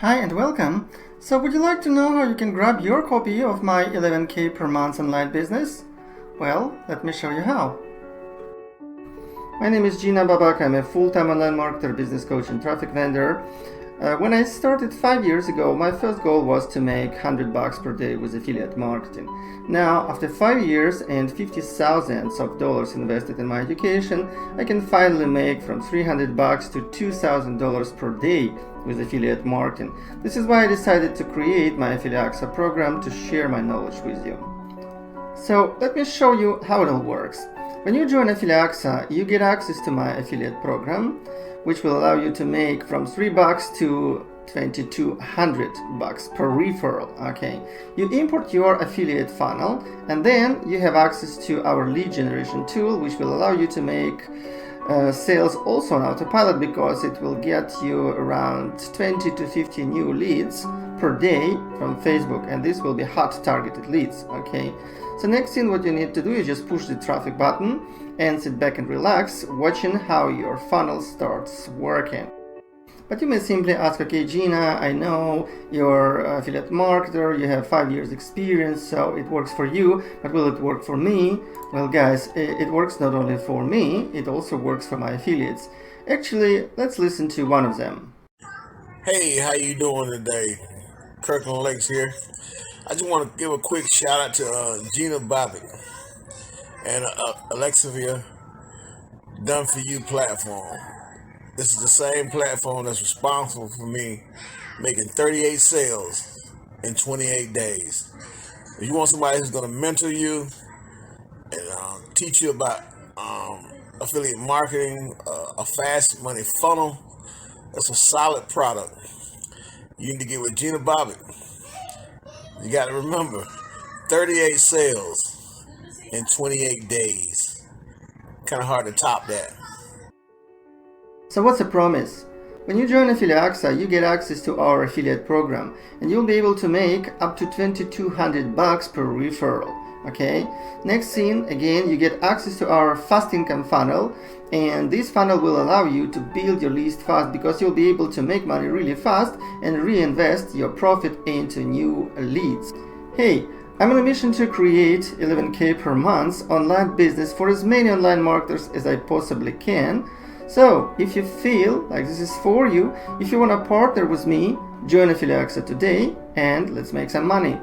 Hi and welcome. So would you like to know how you can grab your copy of my 11K per month online business? Well, let me show you how. My name is Gena Babak. I'm a full-time online marketer, business coach and traffic vendor. When I started 5 years ago, my first goal was to make $100 per day with affiliate marketing. Now, after 5 years and $50,000 invested in my education, I can finally make from $300 to $2,000 per day with affiliate marketing. This is why I decided to create my Affiliaxa program to share my knowledge with you. So let me show you how it all works. When you join Affiliaxa, you get access to my affiliate program, which will allow you to make from $3 to $2,200 per referral. Okay, you import your affiliate funnel, and then you have access to our lead generation tool, which will allow you to make sales also on autopilot, because it will get you around 20 to 50 new leads per day from Facebook, and this will be hot targeted leads. Okay, so next thing what you need to do is just push the traffic button and sit back and relax, watching how your funnel starts working. But you may simply ask, okay, Gena, I know you're an affiliate marketer, you have 5 years experience, so it works for you, but will it work for me? Well, guys, it works not only for me, it also works for my affiliates. Actually, let's listen to one of them. Hey, how you doing today? Kirkland Lakes here. I just want to give a quick shout out to Gena Babak and Affiliaxa Done For You platform. This is the same platform that's responsible for me making 38 sales in 28 days. If you want somebody who's going to mentor you and teach you about affiliate marketing, a fast money funnel, that's a solid product. You need to get with Gena Babak. You got to remember, 38 sales in 28 days. Kind of hard to top that. So what's the promise? When you join Affiliaxa, you get access to our affiliate program, and you'll be able to make up to $2,200 per referral. Okay, next thing, again, you get access to our fast income funnel, and this funnel will allow you to build your list fast, because you'll be able to make money really fast and reinvest your profit into new leads. Hey, I'm on a mission to create 11K per month online business for as many online marketers as I possibly can. So if you feel like this is for you, if you want to partner with me, join Affiliaxa today and let's make some money.